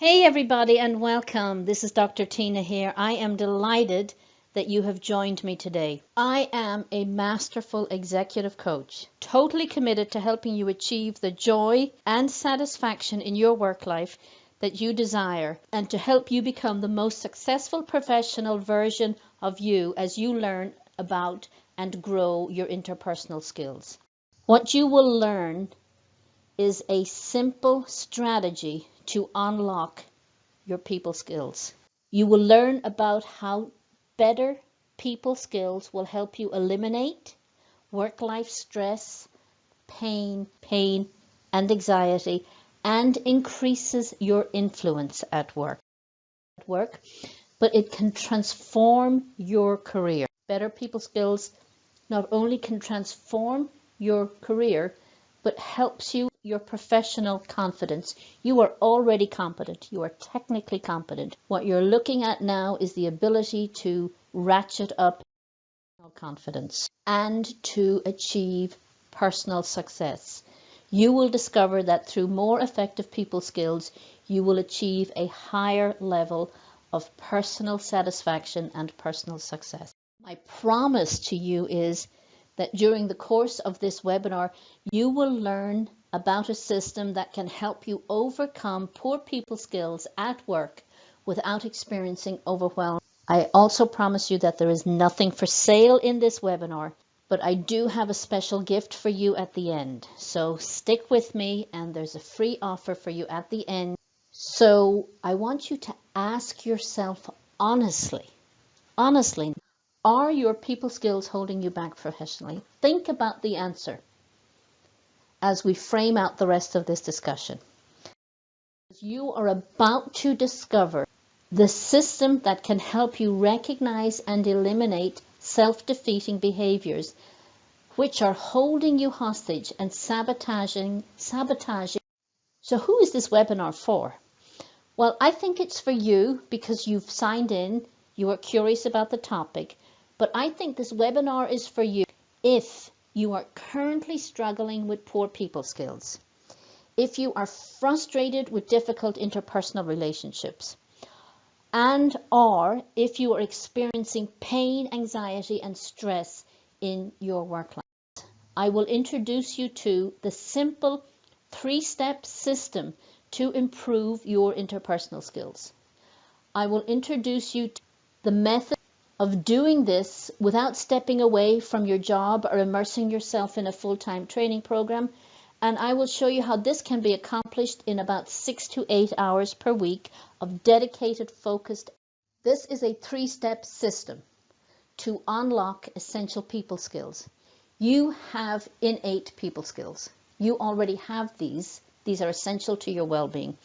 Hey everybody and welcome. This is Dr. Tina here. I am delighted that you have joined me today. I am a masterful executive coach, totally committed to helping you achieve the joy and satisfaction in your work life that you desire and to help you become the most successful professional version of you as you learn about and grow your interpersonal skills. What you will learn is a simple strategy to unlock your people skills. You will learn about how better people skills will help you eliminate work-life stress, pain, and anxiety, and increases your influence at work. But it can transform your career. Better people skills not only can transform your career, but helps you your professional confidence. You are already competent. You are technically competent. What you're looking at now is the ability to ratchet up confidence and to achieve personal success. You will discover that through more effective people skills, you will achieve a higher level of personal satisfaction and personal success. My promise to you is that during the course of this webinar, you will learn about a system that can help you overcome poor people skills at work without experiencing overwhelm. I also promise you that there is nothing for sale in this webinar, but I do have a special gift for you at the end. So stick with me, and there's a free offer for you at the end. So I want you to ask yourself honestly, are your people skills holding you back professionally? Think about the answer as we frame out the rest of this discussion. You are about to discover the system that can help you recognize and eliminate self-defeating behaviors which are holding you hostage and sabotaging. So who is this webinar for? Well, I think it's for you because you've signed in, you are curious about the topic, but I think this webinar is for you if you are currently struggling with poor people skills, if you are frustrated with difficult interpersonal relationships, and or if you are experiencing pain, anxiety, and stress in your work life. I will introduce you to the simple 3-step system to improve your interpersonal skills. I will introduce you to the method of doing this without stepping away from your job or immersing yourself in a full-time training program. And I will show you how this can be accomplished in about 6 to 8 hours per week of dedicated, focused. This is a 3-step system to unlock essential people skills. You have innate people skills. You already have these. These are essential to your well-being.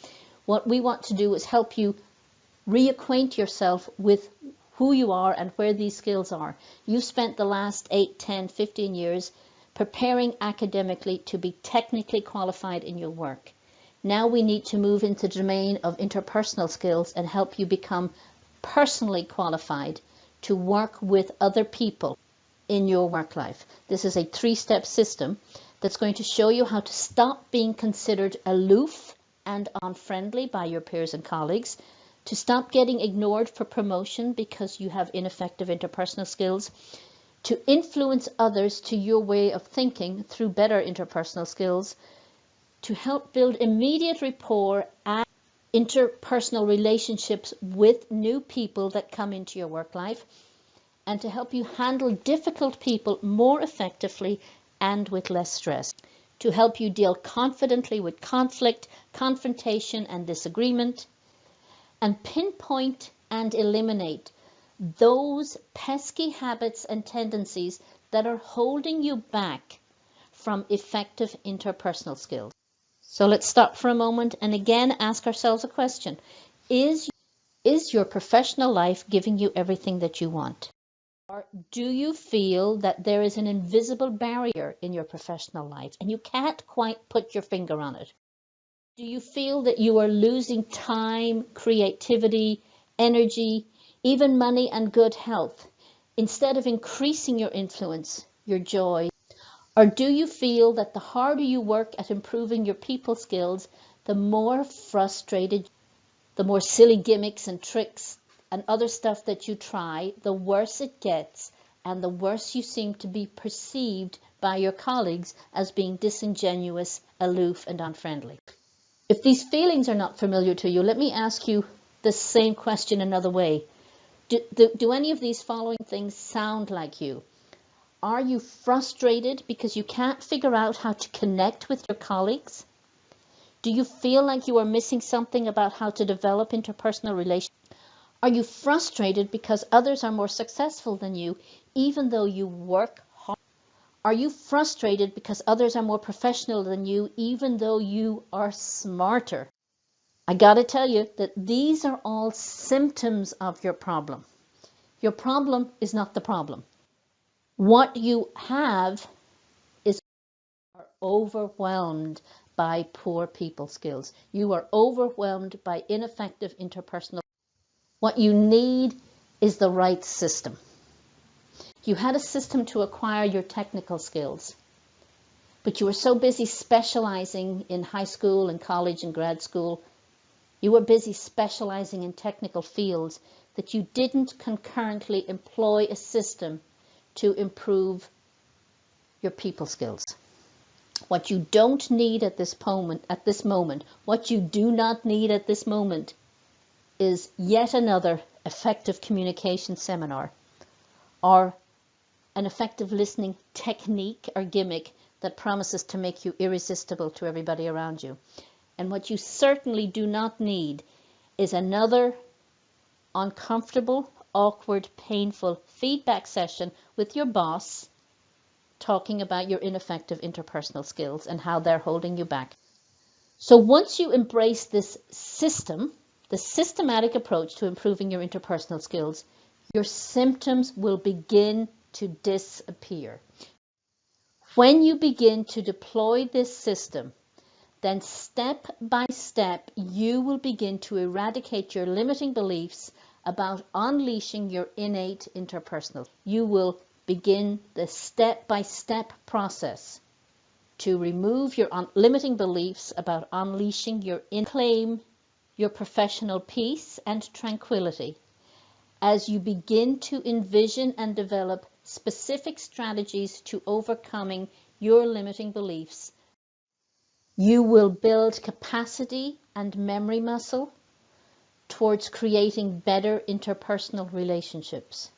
What we want to do is help you reacquaint yourself with who you are and where these skills are. You've spent the last 8, 10, 15 years preparing academically to be technically qualified in your work. Now we need to move into the domain of interpersonal skills and help you become personally qualified to work with other people in your work life. This is a 3-step system that's going to show you how to stop being considered aloof and unfriendly by your peers and colleagues, to stop getting ignored for promotion because you have ineffective interpersonal skills, to influence others to your way of thinking through better interpersonal skills, to help build immediate rapport and interpersonal relationships with new people that come into your work life, and to help you handle difficult people more effectively and with less stress, to help you deal confidently with conflict, confrontation, and disagreement, and pinpoint and eliminate those pesky habits and tendencies that are holding you back from effective interpersonal skills. So let's stop for a moment and again ask ourselves a question. Is your professional life giving you everything that you want? Or do you feel that there is an invisible barrier in your professional life and you can't quite put your finger on it? Do you feel that you are losing time, creativity, energy, even money and good health, instead of increasing your influence, your joy? Or do you feel that the harder you work at improving your people skills, the more frustrated? the more silly gimmicks and tricks and other stuff that you try, the worse it gets and the worse you seem to be perceived by your colleagues as being disingenuous, aloof and unfriendly. If these feelings are not familiar to you, let me ask you the same question another way. Do any of these following things sound like you? Are you frustrated because you can't figure out how to connect with your colleagues? Do you feel like you are missing something about how to develop interpersonal relationships? Are you frustrated because others are more successful than you, even though you work hard? Are you frustrated because others are more professional than you, even though you are smarter? I gotta tell you that these are all symptoms of your problem. Your problem is not the problem. What you have is overwhelmed by poor people skills. You are overwhelmed by ineffective interpersonal. What you need is the right system. You had a system to acquire your technical skills, but you were so busy specializing in high school and college and grad school. You were busy specializing in technical fields that you didn't concurrently employ a system to improve your people skills. What you don't need at this moment, what you do not need at this moment is yet another effective communication seminar or an effective listening technique or gimmick that promises to make you irresistible to everybody around you. And what you certainly do not need is another uncomfortable, awkward, painful feedback session with your boss talking about your ineffective interpersonal skills and how they're holding you back. So once you embrace this system, the systematic approach to improving your interpersonal skills, your symptoms will begin to disappear. When you begin to deploy this system, then step by step, you will begin to eradicate your limiting beliefs about unleashing your innate interpersonal. You will begin the step-by-step process to remove your limiting beliefs about unleashing your claim your professional peace and tranquility. As you begin to envision and develop specific strategies to overcoming your limiting beliefs, you will build capacity and memory muscle towards creating better interpersonal relationships.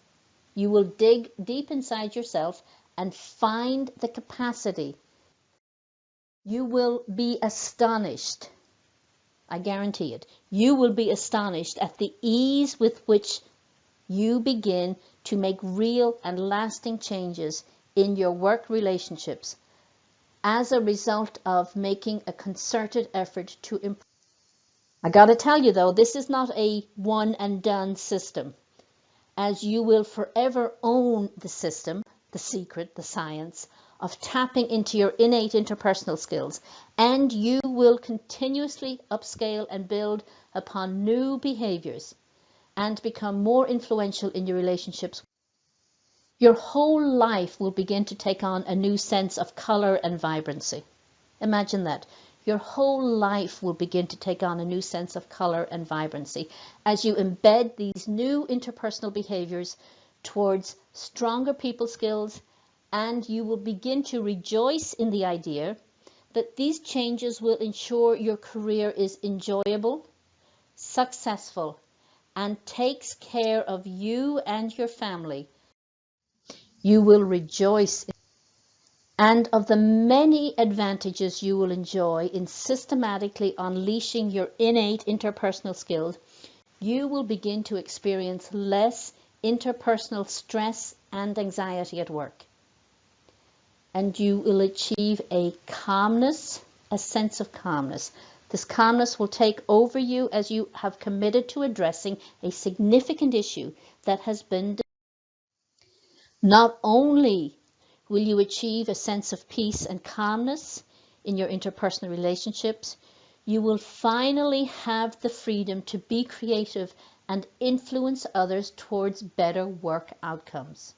You will dig deep inside yourself and find the capacity. You will be astonished. I guarantee it. You will be astonished at the ease with which you begin to make real and lasting changes in your work relationships as a result of making a concerted effort to improve. I gotta tell you though, this is not a one and done system, as you will forever own the system, the secret, the science of tapping into your innate interpersonal skills, and you will continuously upscale and build upon new behaviors and become more influential in your relationships. Your whole life will begin to take on a new sense of color and vibrancy. Imagine that. Your whole life will begin to take on a new sense of color and vibrancy as you embed these new interpersonal behaviors towards stronger people skills, and you will begin to rejoice in the idea that these changes will ensure your career is enjoyable, successful, and takes care of you and your family. You will rejoice and of the many advantages you will enjoy in systematically unleashing your innate interpersonal skills. You will begin to experience less interpersonal stress and anxiety at work. And you will achieve a calmness, a sense of calmness. This calmness will take over you as you have committed to addressing a significant issue that has been. Not only will you achieve a sense of peace and calmness in your interpersonal relationships, you will finally have the freedom to be creative and influence others towards better work outcomes.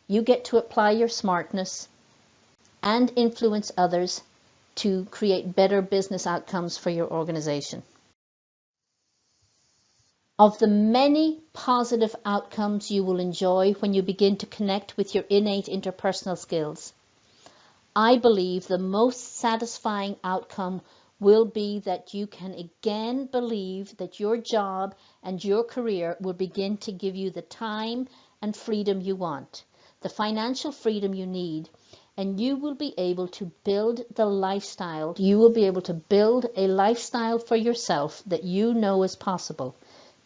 You get to apply your smartness and influence others to create better business outcomes for your organization. of the many positive outcomes you will enjoy when you begin to connect with your innate interpersonal skills, I believe the most satisfying outcome will be that you can again believe that your job and your career will begin to give you the time and freedom you want, the financial freedom you need, and you will be able to build the lifestyle. You will be able to build a lifestyle for yourself that you know is possible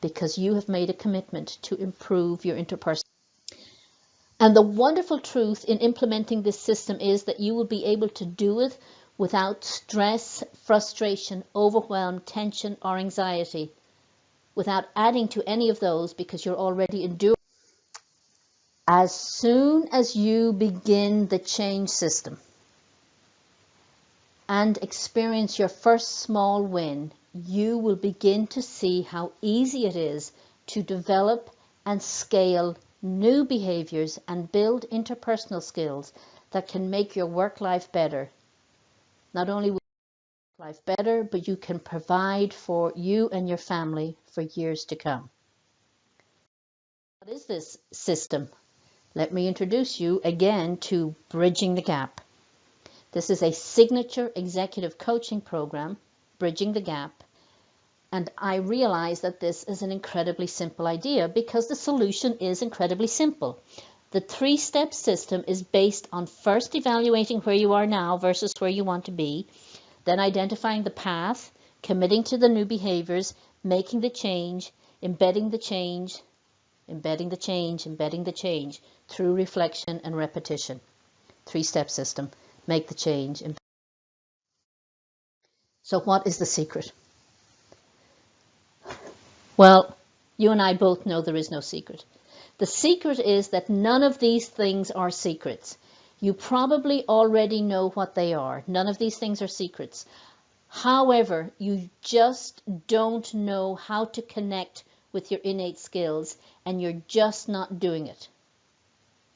because you have made a commitment to improve your interpersonal. And the wonderful truth in implementing this system is that you will be able to do it without stress, frustration, overwhelm, tension, or anxiety, without adding to any of those because you're already enduring. As soon as you begin the change system and experience your first small win, you will begin to see how easy it is to develop and scale new behaviors and build interpersonal skills that can make your work life better. Not only will your life better, but you can provide for you and your family for years to come. What is this system? Let me introduce you again to Bridging the Gap. This is a signature executive coaching program, Bridging the Gap, and I realize that this is an incredibly simple idea because the solution is incredibly simple. The three-step system is based on first evaluating where you are now versus where you want to be, then identifying the path, committing to the new behaviors, making the change, embedding the change, embedding the change, embedding the change through reflection and repetition. Three-step system. Make the change. So what is the secret? Well, you and I both know there is no secret. The secret is that none of these things are secrets. You probably already know what they are. None of these things are secrets. However, you just don't know how to connect with your innate skills, and you're just not doing it.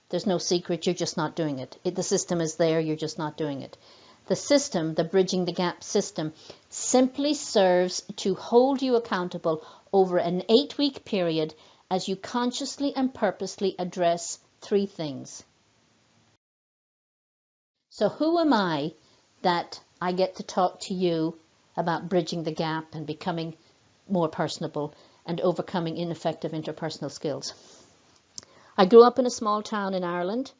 There's no secret, you're just not doing it. The system is there, you're just not doing it. The system, the Bridging the Gap system, simply serves to hold you accountable over an 8-week period as you consciously and purposely address 3 things. So who am I that I get to talk to you about bridging the gap and becoming more personable and overcoming ineffective interpersonal skills? I grew up in a small town in Ireland.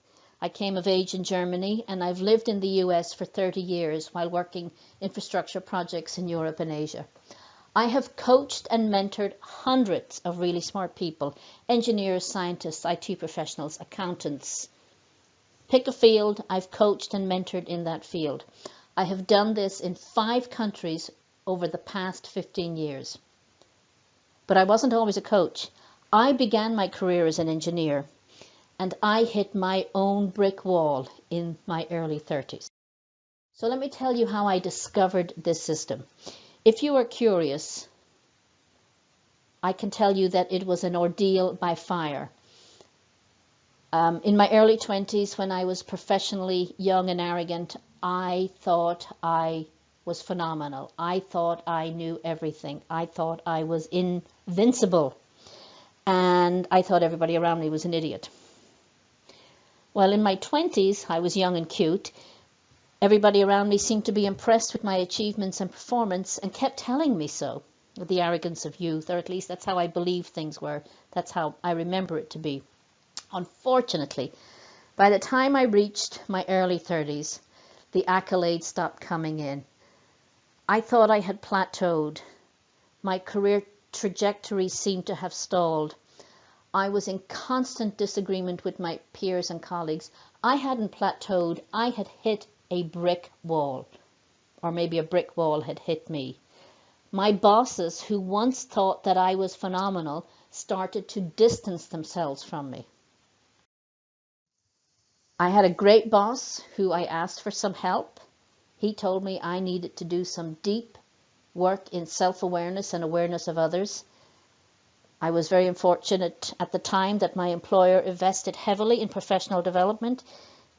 I came of age in Germany, and I've lived in the US for 30 years while working infrastructure projects in Europe and Asia. I have coached and mentored hundreds of really smart people, engineers, scientists, IT professionals, accountants. Pick a field, I've coached and mentored in that field. I have done this in 5 countries over the past 15 years. But I wasn't always a coach. I began my career as an engineer, and I hit my own brick wall in my early 30s. So let me tell you how I discovered this system. If you are curious, I can tell you that it was an ordeal by fire. In my early 20s, when I was professionally young and arrogant, I thought I was phenomenal. I thought I knew everything. I thought I was invincible. And I thought everybody around me was an idiot. Well, in my 20s, I was young and cute. Everybody around me seemed to be impressed with my achievements and performance and kept telling me so, with the arrogance of youth, or at least that's how I believe things were. That's how I remember it to be. Unfortunately, by the time I reached my early 30s, the accolades stopped coming in. I thought I had plateaued. My career trajectory seemed to have stalled. I was in constant disagreement with my peers and colleagues. I hadn't plateaued. I had hit a brick wall, or maybe a brick wall had hit me. My bosses, who once thought that I was phenomenal, started to distance themselves from me. I had a great boss who I asked for some help. He told me I needed to do some deep work in self-awareness and awareness of others. I was very unfortunate at the time that my employer invested heavily in professional development,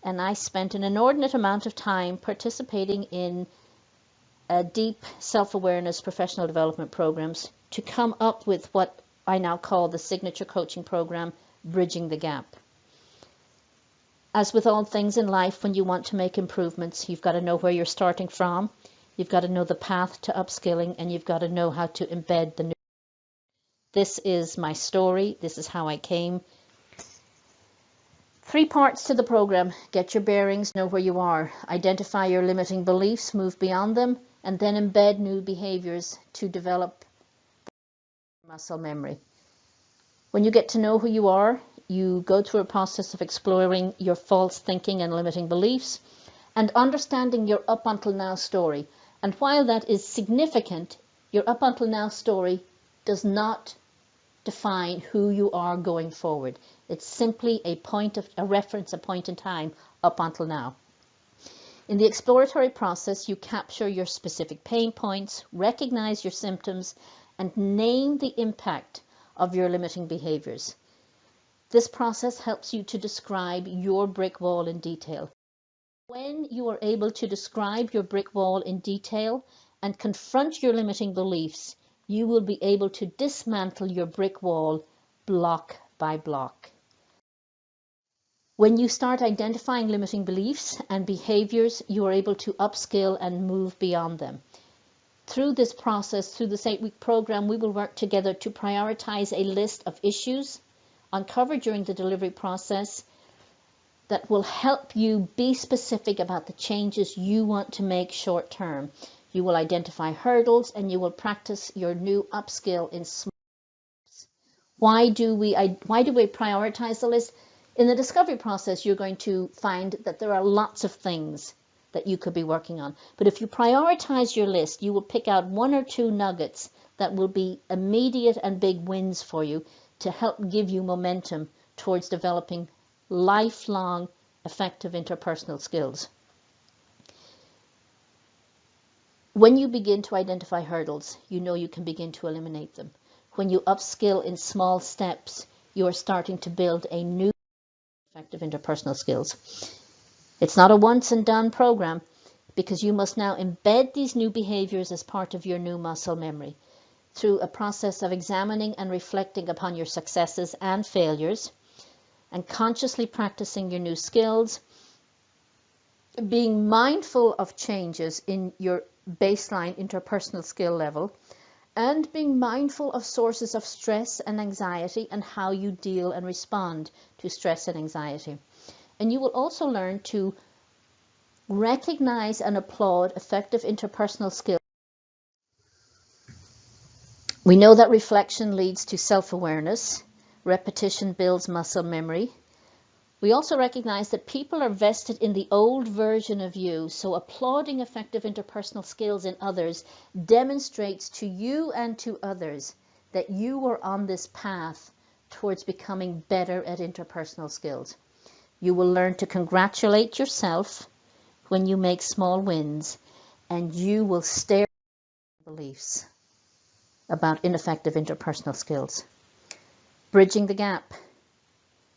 and I spent an inordinate amount of time participating in deep self-awareness professional development programs to come up with what I now call the signature coaching program, Bridging the Gap. As with all things in life, when you want to make improvements, you've got to know where you're starting from, you've got to know the path to upskilling, and you've got to know how to embed the new. This is my story. This is how I came. 3 parts to the program. Get your bearings, know where you are, identify your limiting beliefs, move beyond them, and then embed new behaviors to develop muscle memory. When you get to know who you are, you go through a process of exploring your false thinking and limiting beliefs and understanding your up until now story. And while that is significant, your up until now story does not define who you are going forward. It's simply a reference, a point in time up until now. In the exploratory process, you capture your specific pain points, recognize your symptoms, and name the impact of your limiting behaviors. This process helps you to describe your brick wall in detail. When you are able to describe your brick wall in detail and confront your limiting beliefs, you will be able to dismantle your brick wall block by block. When you start identifying limiting beliefs and behaviors, you are able to upskill and move beyond them. Through this process, through this 8-week program, we will work together to prioritize a list of issues uncovered during the delivery process that will help you be specific about the changes you want to make short term. You will identify hurdles and you will practice your new upskill in small steps. Why do we prioritize the list? In the discovery process, you're going to find that there are lots of things that you could be working on. But if you prioritize your list, you will pick out 1 or 2 nuggets that will be immediate and big wins for you to help give you momentum towards developing lifelong effective interpersonal skills. When you begin to identify hurdles, you know you can begin to eliminate them. When you upskill in small steps, you are starting to build a new effective interpersonal skills. It's not a once and done program because you must now embed these new behaviors as part of your new muscle memory through a process of examining and reflecting upon your successes and failures and consciously practicing your new skills, being mindful of changes in your baseline interpersonal skill level, and being mindful of sources of stress and anxiety and how you deal and respond to stress and anxiety. And you will also learn to recognize and applaud effective interpersonal skills. We know that reflection leads to self-awareness. Repetition builds muscle memory. We also recognize that people are vested in the old version of you, so applauding effective interpersonal skills in others demonstrates to you and to others that you are on this path towards becoming better at interpersonal skills. You will learn to congratulate yourself when you make small wins, and you will stare at beliefs about ineffective interpersonal skills. Bridging the gap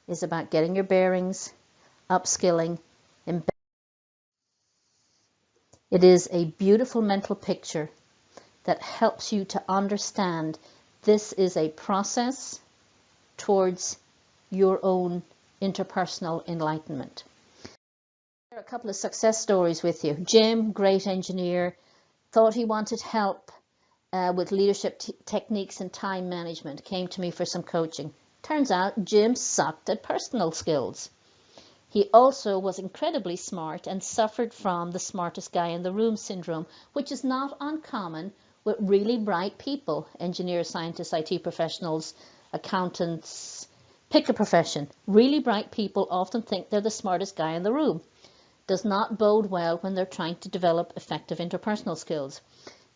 is about getting your bearings, upskilling, embedding. It is a beautiful mental picture that helps you to understand this is a process towards your own interpersonal enlightenment. I'll share a couple of success stories with you. Jim, great engineer, thought he wanted help with leadership techniques and time management, came to me for some coaching. Turns out Jim sucked at personal skills. He also was incredibly smart and suffered from the smartest guy in the room syndrome, which is not uncommon with really bright people, engineers, scientists, IT professionals, accountants, pick a profession. Really bright people often think they're the smartest guy in the room. Does not bode well when they're trying to develop effective interpersonal skills.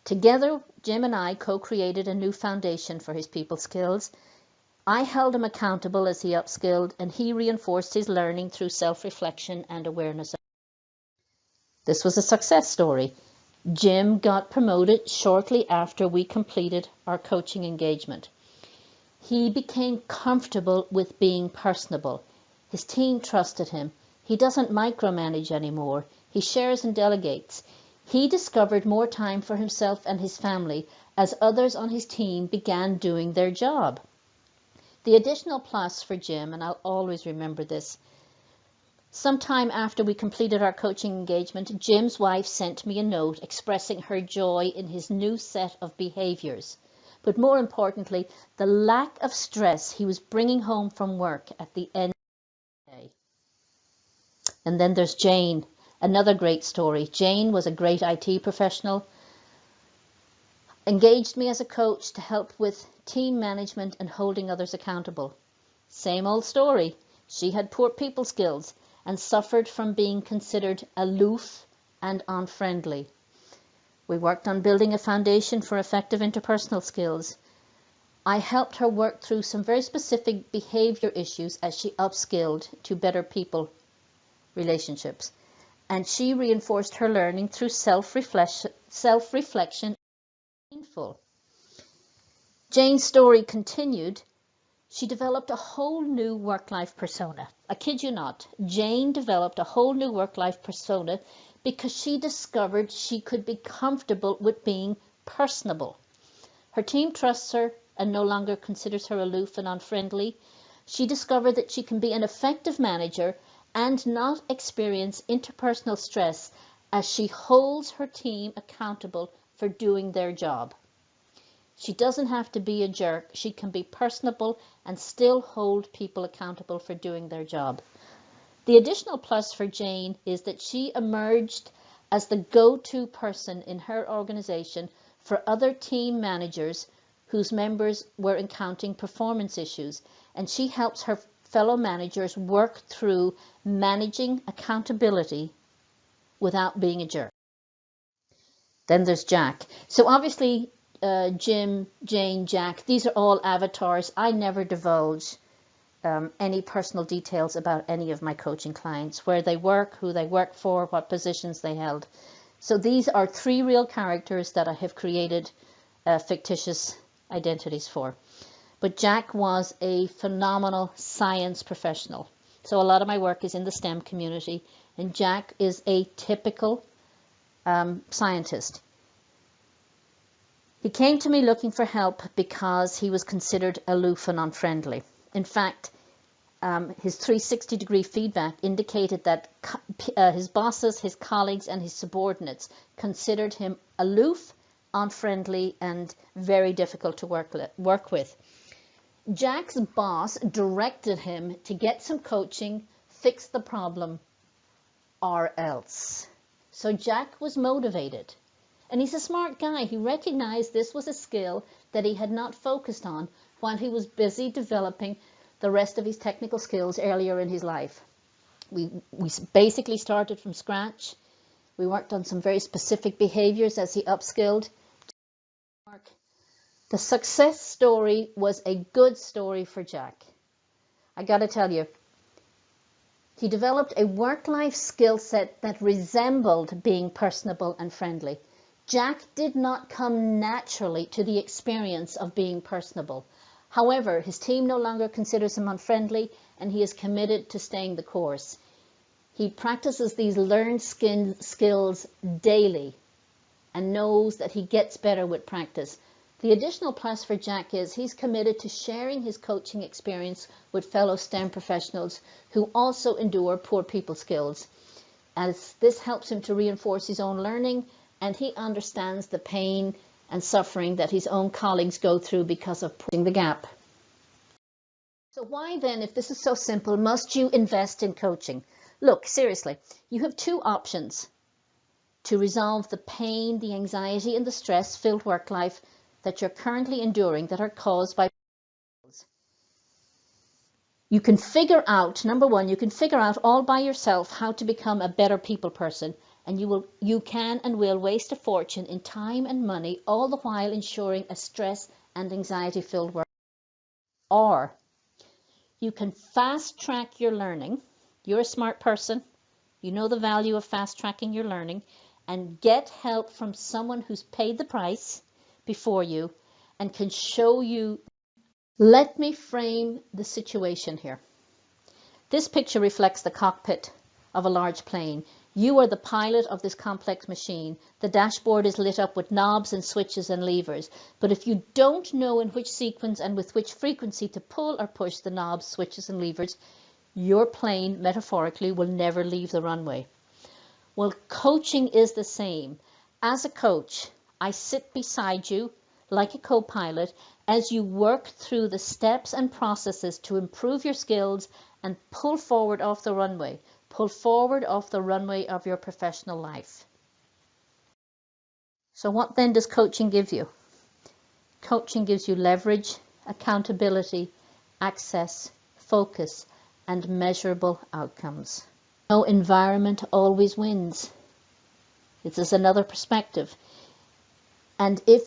Together, Jim and I co-created a new foundation for his people skills. I held him accountable as he upskilled, and he reinforced his learning through self-reflection and awareness. This was a success story. Jim got promoted shortly after we completed our coaching engagement. He became comfortable with being personable. His team trusted him. He doesn't micromanage anymore. He shares and delegates. He discovered more time for himself and his family as others on his team began doing their job. The additional plus for Jim, and I'll always remember this, sometime after we completed our coaching engagement, Jim's wife sent me a note expressing her joy in his new set of behaviors. But more importantly, the lack of stress he was bringing home from work at the end of the day. And then there's Jane, another great story. Jane was a great IT professional, engaged me as a coach to help with team management and holding others accountable. Same old story. She had poor people skills and suffered from being considered aloof and unfriendly. We worked on building a foundation for effective interpersonal skills. I helped her work through some very specific behavior issues as she upskilled to better people relationships. And she reinforced her learning through self-reflection. Painful. Jane's story continued. She developed a whole new work-life persona. I kid you not. Jane developed a whole new work-life persona because she discovered she could be comfortable with being personable. Her team trusts her and no longer considers her aloof and unfriendly. She discovered that she can be an effective manager and not experience interpersonal stress as she holds her team accountable for doing their job. She doesn't have to be a jerk. She can be personable and still hold people accountable for doing their job. The additional plus for Jane is that she emerged as the go-to person in her organization for other team managers whose members were encountering performance issues, and she helps her fellow managers work through managing accountability without being a jerk. Then there's Jack. So obviously Jim, Jane, Jack, these are all avatars. I never divulge any personal details about any of my coaching clients, where they work, who they work for, what positions they held. So these are 3 real characters that I have created fictitious identities for. But Jack was a phenomenal science professional. So a lot of my work is in the STEM community, and Jack is a typical scientist. He came to me looking for help because he was considered aloof and unfriendly. In fact, his 360-degree feedback indicated that his bosses, his colleagues, and his subordinates considered him aloof, unfriendly, and very difficult to work with. Jack's boss directed him to get some coaching, fix the problem, or else. So Jack was motivated. And he's a smart guy. He recognized this was a skill that he had not focused on while he was busy developing the rest of his technical skills earlier in his life. We basically started from scratch. We worked on some very specific behaviors as he upskilled. The success story was a good story for Jack. I got to tell you, he developed a work-life skill set that resembled being personable and friendly. Jack did not come naturally to the experience of being personable. However, his team no longer considers him unfriendly, and he is committed to staying the course. He practices these learned skills daily and knows that he gets better with practice. The additional plus for Jack is he's committed to sharing his coaching experience with fellow STEM professionals who also endure poor people skills, as this helps him to reinforce his own learning, and he understands the pain and suffering that his own colleagues go through because of pushing the gap. So why then, if this is so simple, must you invest in coaching? Look, seriously, you have 2 options to resolve the pain, the anxiety, and the stress-filled work life that you're currently enduring that are caused by skills. You can figure out, number 1, you can figure out all by yourself how to become a better people person, and you can and will waste a fortune in time and money, all the while ensuring a stress and anxiety-filled work. Or you can fast-track your learning. You're a smart person. You know the value of fast-tracking your learning, and get help from someone who's paid the price before you and can show you. Let me frame the situation here. This picture reflects the cockpit of a large plane. You are the pilot of this complex machine. The dashboard is lit up with knobs and switches and levers. But if you don't know in which sequence and with which frequency to pull or push the knobs, switches and levers, your plane, metaphorically, will never leave the runway. Well, coaching is the same. As a coach, I sit beside you like a co-pilot as you work through the steps and processes to improve your skills and pull forward off the runway. Pull forward off the runway of your professional life. So what then does coaching give you? Coaching gives you leverage, accountability, access, focus, and measurable outcomes. No environment always wins. This is another perspective. And if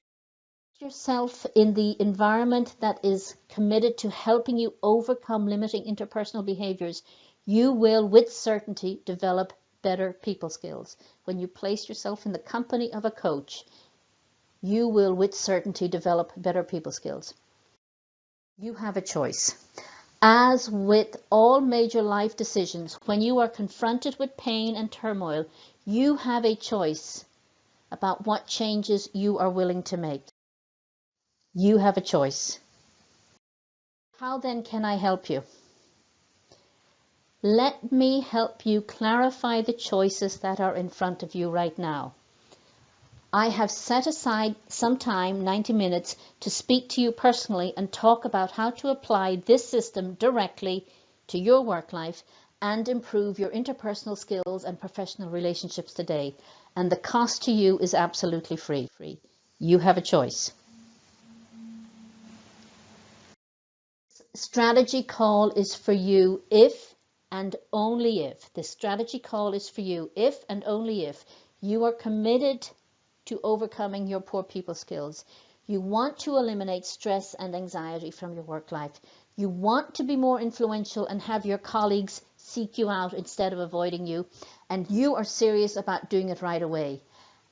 yourself in the environment that is committed to helping you overcome limiting interpersonal behaviors, you will with certainty develop better people skills. When you place yourself in the company of a coach, you will with certainty develop better people skills. You have a choice. As with all major life decisions, when you are confronted with pain and turmoil, you have a choice about what changes you are willing to make. You have a choice. How then can I help you? Let me help you clarify the choices that are in front of you right now. I have set aside some time, 90 minutes, to speak to you personally and talk about how to apply this system directly to your work life and improve your interpersonal skills and professional relationships today. And the cost to you is absolutely free. You have a choice. Strategy call is for you if and only if. This strategy call is for you if and only if you are committed to overcoming your poor people skills. You want to eliminate stress and anxiety from your work life. You want to be more influential and have your colleagues seek you out instead of avoiding you. And you are serious about doing it right away.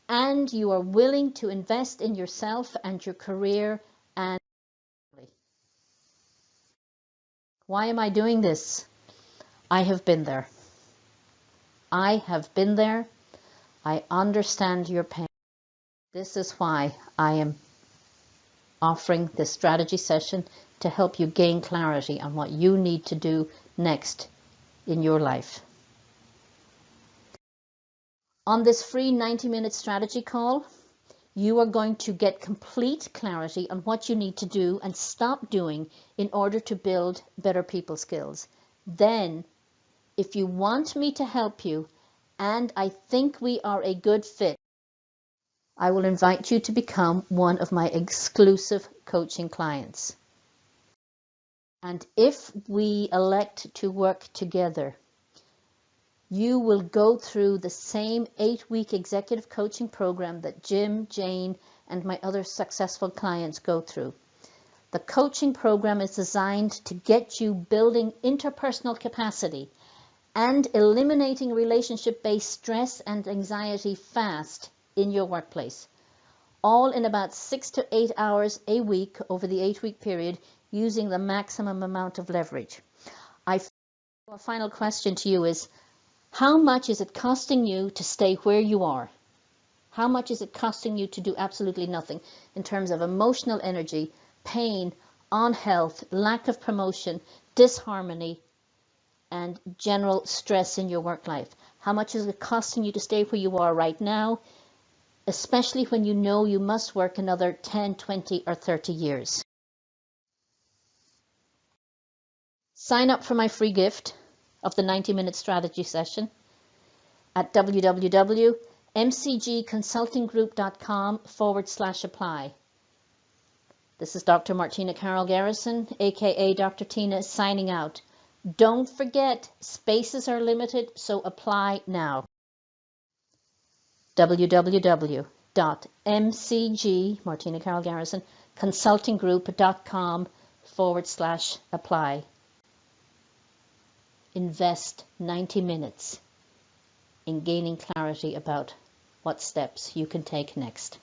And you are willing to invest in yourself and your career and family. Why am I doing this? I have been there. I have been there. I understand your pain. This is why I am offering this strategy session to help you gain clarity on what you need to do next in your life. On this free 90-minute strategy call, you are going to get complete clarity on what you need to do and stop doing in order to build better people skills. Then, if you want me to help you, and I think we are a good fit, I will invite you to become one of my exclusive coaching clients. And if we elect to work together, you will go through the same 8-week executive coaching program that Jim, Jane, and my other successful clients go through. The coaching program is designed to get you building interpersonal capacity and eliminating relationship-based stress and anxiety fast in your workplace, all in about 6 to 8 hours a week over the 8-week period, using the maximum amount of leverage. A final question to you is, how much is it costing you to stay where you are? How much is it costing you to do absolutely nothing in terms of emotional energy, pain, unhealth, lack of promotion, disharmony, and general stress in your work life? How much is it costing you to stay where you are right now, especially when you know you must work another 10, 20, or 30 years? Sign up for my free gift of the 90-minute strategy session at www.mcgconsultinggroup.com/apply. This is Dr. Martina Carroll-Garrison, aka Dr. Tina, signing out. Don't forget, spaces are limited, so apply now. www.mcg, Martina Carroll-Garrison, consultinggroup.com/apply. Invest 90 minutes in gaining clarity about what steps you can take next.